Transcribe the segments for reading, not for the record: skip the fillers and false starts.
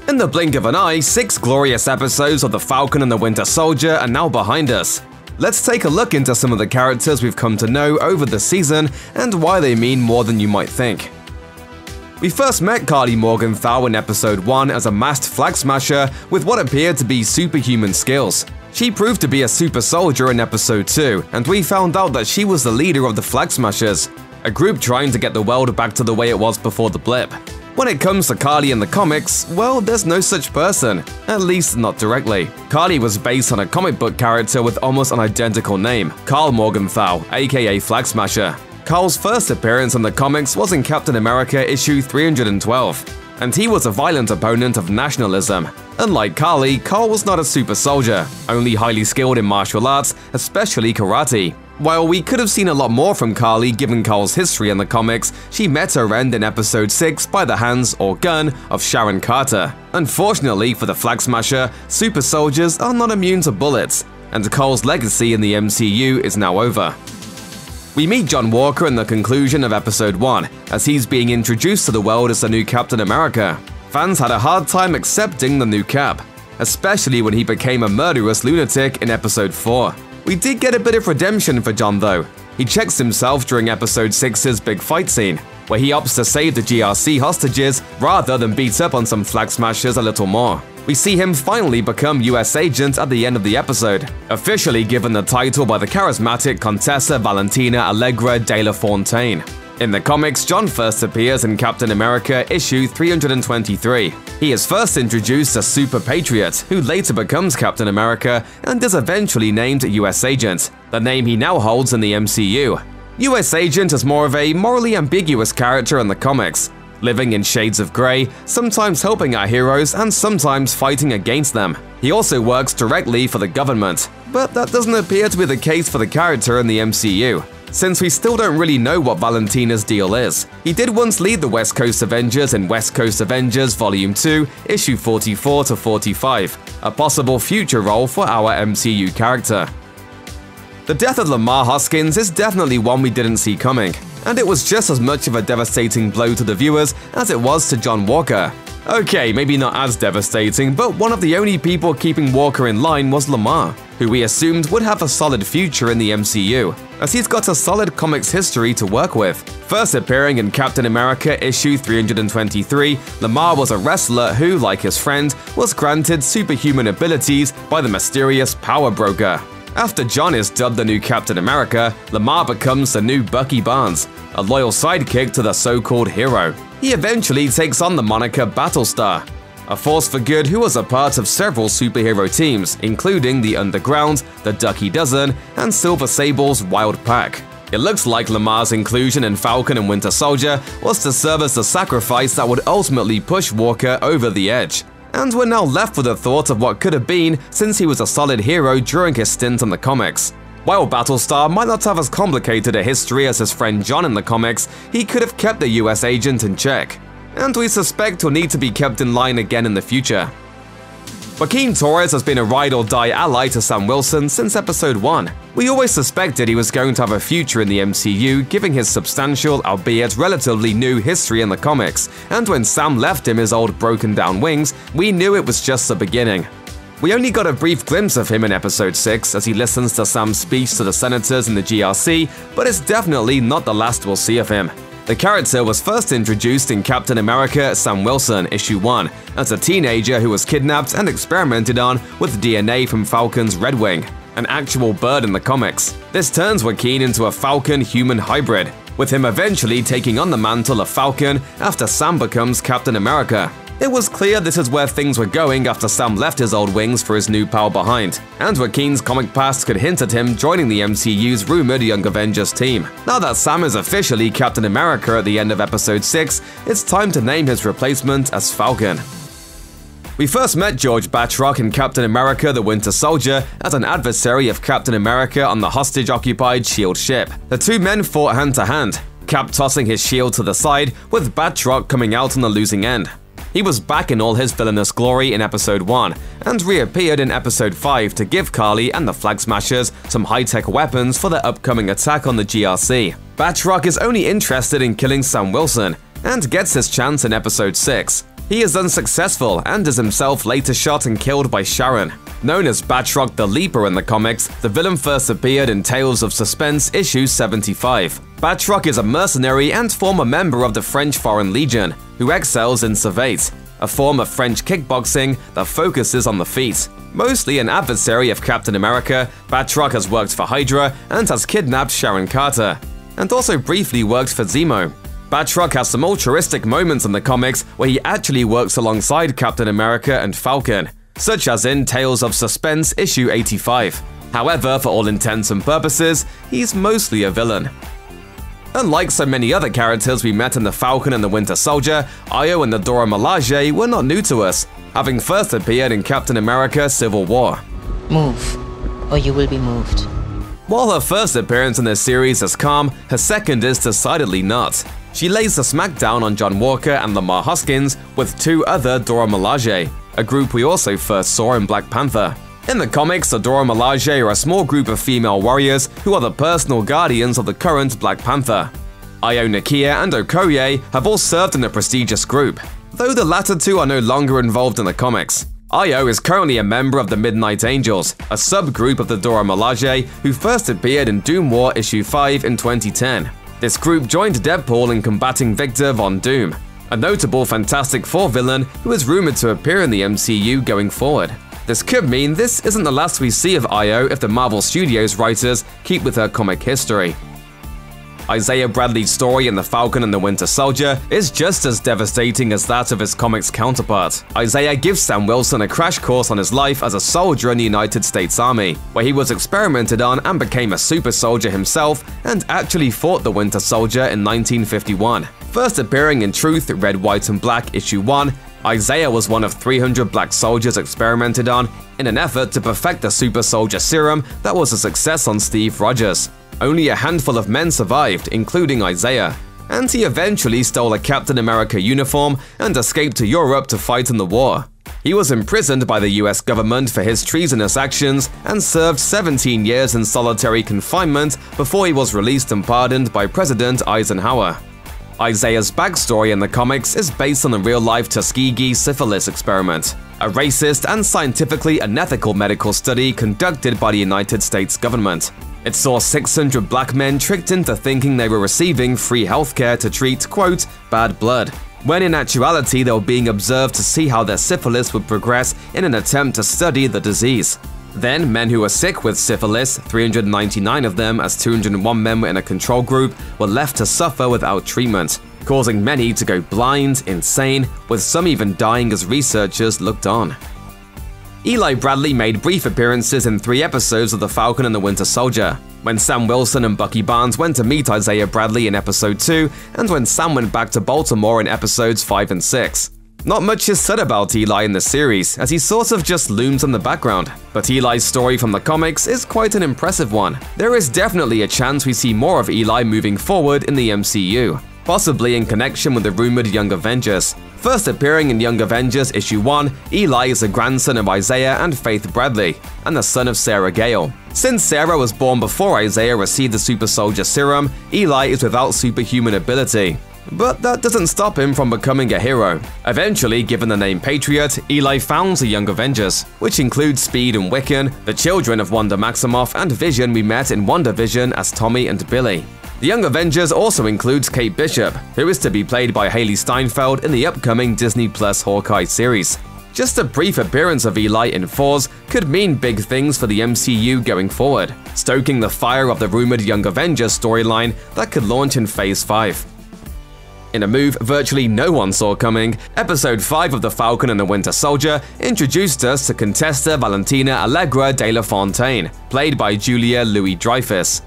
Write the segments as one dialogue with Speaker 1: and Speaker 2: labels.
Speaker 1: In the blink of an eye, 6 glorious episodes of The Falcon and the Winter Soldier are now behind us. Let's take a look into some of the characters we've come to know over the season and why they mean more than you might think. We first met Karli Morgenthau in episode 1 as a masked flag smasher with what appeared to be superhuman skills. She proved to be a super soldier in episode 2, and we found out that she was the leader of the Flag Smashers, a group trying to get the world back to the way it was before the blip. When it comes to Karli in the comics, well, there's no such person, at least not directly. Karli was based on a comic book character with almost an identical name, Karl Morgenthau, aka Flag Smasher. Karl's first appearance in the comics was in Captain America issue 312, and he was a violent opponent of nationalism. Unlike Karli, Karl was not a super soldier, only highly skilled in martial arts, especially karate. While we could have seen a lot more from Karli given Karl's history in the comics, she met her end in episode 6 by the hands, or gun, of Sharon Carter. Unfortunately for the Flag Smasher, super soldiers are not immune to bullets, and Karl's legacy in the MCU is now over. We meet John Walker in the conclusion of episode 1, as he's being introduced to the world as the new Captain America. Fans had a hard time accepting the new Cap, especially when he became a murderous lunatic in episode 4. We did get a bit of redemption for John though. He checks himself during episode 6's big fight scene, where he opts to save the GRC hostages rather than beat up on some Flag Smashers a little more. We see him finally become US Agent at the end of the episode, officially given the title by the charismatic Contessa Valentina Allegra de la Fontaine. In the comics, John first appears in Captain America issue 323. He is first introduced as Super Patriot, who later becomes Captain America and is eventually named US Agent, the name he now holds in the MCU. US Agent is more of a morally ambiguous character in the comics, living in shades of grey, sometimes helping our heroes and sometimes fighting against them. He also works directly for the government, but that doesn't appear to be the case for the character in the MCU, since we still don't really know what Valentina's deal is. He did once lead the West Coast Avengers in West Coast Avengers Volume 2, issue 44 to 45, a possible future role for our MCU character. The death of Lamar Hoskins is definitely one we didn't see coming, and it was just as much of a devastating blow to the viewers as it was to John Walker. Okay, maybe not as devastating, but one of the only people keeping Walker in line was Lamar, who we assumed would have a solid future in the MCU, as he's got a solid comics history to work with. First appearing in Captain America issue 323, Lamar was a wrestler who, like his friend, was granted superhuman abilities by the mysterious Power Broker. After John is dubbed the new Captain America, Lamar becomes the new Bucky Barnes, a loyal sidekick to the so-called hero. He eventually takes on the moniker Battlestar, a force for good who was a part of several superhero teams, including the Underground, the Ducky Dozen, and Silver Sable's Wild Pack. It looks like Lamar's inclusion in Falcon and Winter Soldier was to serve as the sacrifice that would ultimately push Walker over the edge. And we're now left with the thought of what could have been, since he was a solid hero during his stint in the comics. While Battlestar might not have as complicated a history as his friend John in the comics, he could have kept the US Agent in check, and we suspect he'll need to be kept in line again in the future. Joaquin Torres has been a ride-or-die ally to Sam Wilson since episode 1. We always suspected he was going to have a future in the MCU, given his substantial, albeit relatively new history in the comics, and when Sam left him his old broken-down wings, we knew it was just the beginning. We only got a brief glimpse of him in episode 6 as he listens to Sam's speech to the senators in the GRC, but it's definitely not the last we'll see of him. The character was first introduced in Captain America Sam Wilson issue 1 as a teenager who was kidnapped and experimented on with DNA from Falcon's Red Wing, an actual bird in the comics. This turns Joaquin into a Falcon-human hybrid, with him eventually taking on the mantle of Falcon after Sam becomes Captain America. It was clear this is where things were going after Sam left his old wings for his new pal behind, and Joaquin's comic past could hint at him joining the MCU's rumored Young Avengers team. Now that Sam is officially Captain America at the end of episode 6, it's time to name his replacement as Falcon. We first met George Batroc in Captain America the Winter Soldier as an adversary of Captain America on the hostage-occupied S.H.I.E.L.D. ship. The two men fought hand-to-hand, Cap tossing his shield to the side, with Batroc coming out on the losing end. He was back in all his villainous glory in episode 1, and reappeared in episode 5 to give Karli and the Flag Smashers some high-tech weapons for their upcoming attack on the GRC. Batroc is only interested in killing Sam Wilson, and gets his chance in episode 6. He is unsuccessful and is himself later shot and killed by Sharon. Known as Batroc the Leaper in the comics, the villain first appeared in Tales of Suspense issue 75. Batroc is a mercenary and former member of the French Foreign Legion, who excels in savate, a form of French kickboxing that focuses on the feet. Mostly an adversary of Captain America, Batroc has worked for Hydra and has kidnapped Sharon Carter, and also briefly worked for Zemo. Batroc has some altruistic moments in the comics where he actually works alongside Captain America and Falcon, such as in Tales of Suspense issue 85. However, for all intents and purposes, he's mostly a villain. Unlike so many other characters we met in The Falcon and the Winter Soldier, Io and the Dora Milaje were not new to us, having first appeared in Captain America Civil War.
Speaker 2: Move, or you will be moved.
Speaker 1: While her first appearance in this series is calm, her second is decidedly not. She lays the smackdown on John Walker and Lamar Hoskins with two other Dora Milaje, a group we also first saw in Black Panther. In the comics, the Dora Milaje are a small group of female warriors who are the personal guardians of the current Black Panther. Io, Nakia, and Okoye have all served in the prestigious group, though the latter two are no longer involved in the comics. Io is currently a member of the Midnight Angels, a subgroup of the Dora Milaje who first appeared in Doom War issue 5 in 2010. This group joined Deadpool in combating Victor Von Doom, a notable Fantastic Four villain who is rumored to appear in the MCU going forward. This could mean this isn't the last we see of Io if the Marvel Studios writers keep with her comic history. Isaiah Bradley's story in The Falcon and the Winter Soldier is just as devastating as that of his comics counterpart. Isaiah gives Sam Wilson a crash course on his life as a soldier in the United States Army, where he was experimented on and became a super soldier himself and actually fought the Winter Soldier in 1951. First appearing in Truth, Red, White, and Black issue 1, Isaiah was one of 300 black soldiers experimented on in an effort to perfect the super soldier serum that was a success on Steve Rogers. Only a handful of men survived, including Isaiah, and he eventually stole a Captain America uniform and escaped to Europe to fight in the war. He was imprisoned by the US government for his treasonous actions and served 17 years in solitary confinement before he was released and pardoned by President Eisenhower. Isaiah's backstory in the comics is based on the real-life Tuskegee syphilis experiment, a racist and scientifically unethical medical study conducted by the United States government. It saw 600 black men tricked into thinking they were receiving free healthcare to treat, quote, bad blood, when in actuality they were being observed to see how their syphilis would progress in an attempt to study the disease. Then, men who were sick with syphilis, 399 of them as 201 men were in a control group, were left to suffer without treatment, causing many to go blind, insane, with some even dying as researchers looked on. Eli Bradley made brief appearances in 3 episodes of The Falcon and the Winter Soldier, when Sam Wilson and Bucky Barnes went to meet Isaiah Bradley in episode 2, and when Sam went back to Baltimore in episodes 5 and 6. Not much is said about Eli in the series, as he sort of just looms in the background, but Eli's story from the comics is quite an impressive one. There is definitely a chance we see more of Eli moving forward in the MCU, possibly in connection with the rumored Young Avengers. First appearing in Young Avengers issue 1, Eli is a grandson of Isaiah and Faith Bradley, and the son of Sarah Gale. Since Sarah was born before Isaiah received the super soldier serum, Eli is without superhuman ability. But that doesn't stop him from becoming a hero. Eventually, given the name Patriot, Eli founds the Young Avengers, which includes Speed and Wiccan, the children of Wanda Maximoff and Vision we met in WandaVision as Tommy and Billy. The Young Avengers also includes Kate Bishop, who is to be played by Hailee Steinfeld in the upcoming Disney Plus Hawkeye series. Just a brief appearance of Eli in Force could mean big things for the MCU going forward, stoking the fire of the rumored Young Avengers storyline that could launch in Phase 5. In a move virtually no one saw coming, Episode 5 of The Falcon and the Winter Soldier introduced us to Contessa Valentina Allegra de la Fontaine, played by Julia Louis-Dreyfus.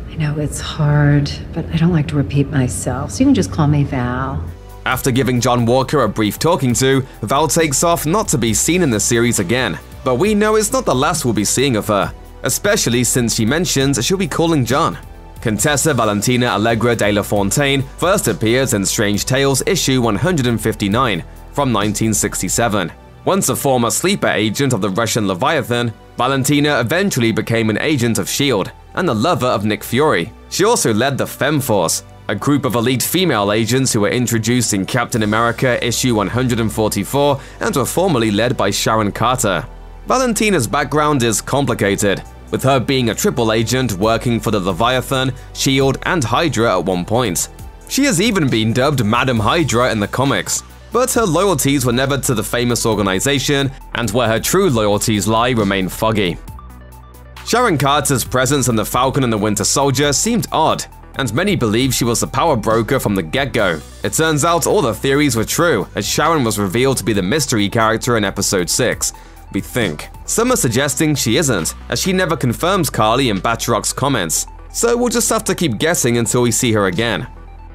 Speaker 3: I know it's hard, but I don't like to repeat myself, so you can just call me Val.
Speaker 1: After giving John Walker a brief talking to, Val takes off not to be seen in the series again, but we know it's not the last we'll be seeing of her, especially since she mentions she'll be calling John. Contessa Valentina Allegra de la Fontaine first appears in Strange Tales issue 159 from 1967. Once a former sleeper agent of the Russian Leviathan, Valentina eventually became an agent of S.H.I.E.L.D. and the lover of Nick Fury. She also led the Femme Force, a group of elite female agents who were introduced in Captain America issue 144 and were formerly led by Sharon Carter. Valentina's background is complicated, with her being a triple agent working for the Leviathan, S.H.I.E.L.D., and Hydra at one point. She has even been dubbed Madam Hydra in the comics, but her loyalties were never to the famous organization, and where her true loyalties lie remain foggy. Sharon Carter's presence in The Falcon and the Winter Soldier seemed odd, and many believe she was the power broker from the get-go. It turns out all the theories were true, as Sharon was revealed to be the mystery character in Episode 6. We think. Some are suggesting she isn't, as she never confirms Karli in Batroc's comments, so we'll just have to keep guessing until we see her again.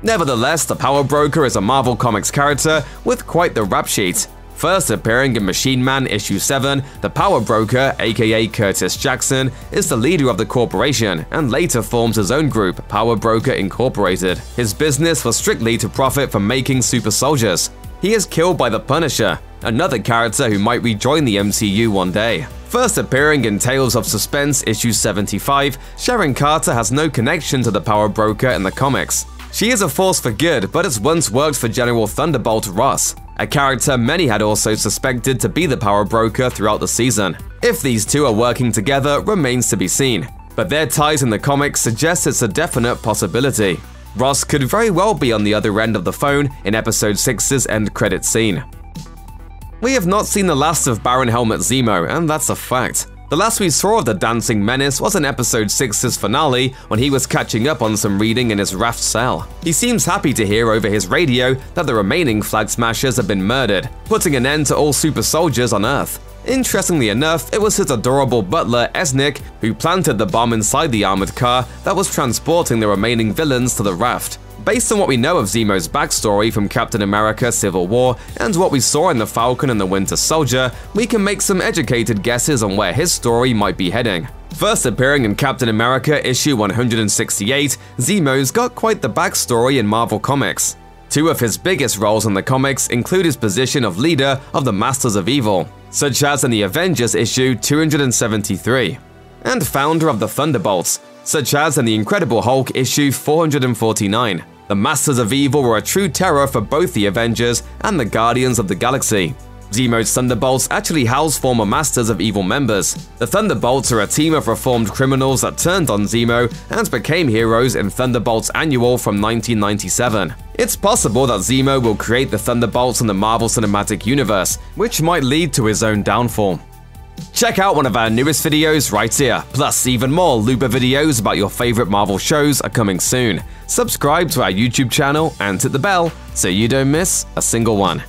Speaker 1: Nevertheless, the Power Broker is a Marvel Comics character with quite the rap sheet. First appearing in Machine Man issue 7, the Power Broker, aka Curtis Jackson, is the leader of the corporation and later forms his own group, Power Broker Incorporated. His business was strictly to profit from making super soldiers. He is killed by the Punisher, another character who might rejoin the MCU one day. First appearing in Tales of Suspense issue 75, Sharon Carter has no connection to the Power Broker in the comics. She is a force for good, but has once worked for General Thunderbolt Ross, a character many had also suspected to be the Power Broker throughout the season. If these two are working together remains to be seen, but their ties in the comics suggest it's a definite possibility. Ross could very well be on the other end of the phone in Episode 6's end credits scene. We have not seen the last of Baron Helmut Zemo, and that's a fact. The last we saw of the Dancing Menace was in Episode 6's finale when he was catching up on some reading in his raft cell. He seems happy to hear over his radio that the remaining Flag Smashers have been murdered, putting an end to all super soldiers on Earth. Interestingly enough, it was his adorable butler, Esnik, who planted the bomb inside the armored car that was transporting the remaining villains to the raft. Based on what we know of Zemo's backstory from Captain America Civil War and what we saw in The Falcon and the Winter Soldier, we can make some educated guesses on where his story might be heading. First appearing in Captain America issue 168, Zemo's got quite the backstory in Marvel Comics. Two of his biggest roles in the comics include his position of leader of the Masters of Evil, such as in the Avengers issue 273, and founder of the Thunderbolts, such as in the Incredible Hulk issue 449. The Masters of Evil were a true terror for both the Avengers and the Guardians of the Galaxy. Zemo's Thunderbolts actually house former Masters of Evil members. The Thunderbolts are a team of reformed criminals that turned on Zemo and became heroes in Thunderbolts Annual from 1997. It's possible that Zemo will create the Thunderbolts in the Marvel Cinematic Universe, which might lead to his own downfall. Check out one of our newest videos right here, plus even more Looper videos about your favorite Marvel shows are coming soon. Subscribe to our YouTube channel and hit the bell so you don't miss a single one.